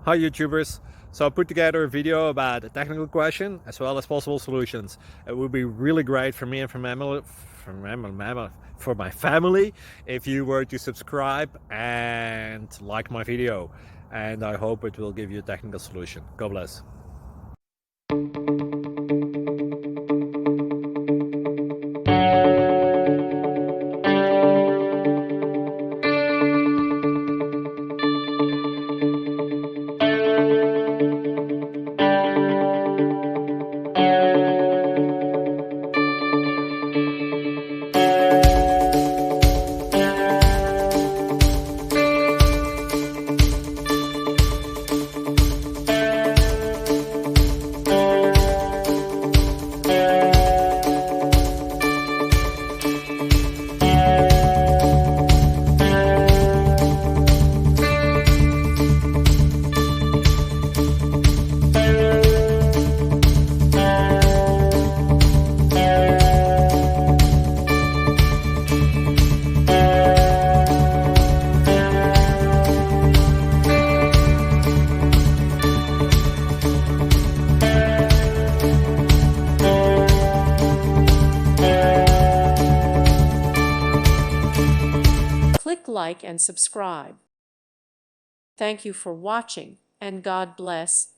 Hi YouTubers! So I put together a video about a technical question as well as possible solutions. It would be really great for me and for my family if you were to subscribe and like my video, and I hope it will give you a technical solution. God bless. Click like and subscribe. Thank you for watching, and God bless.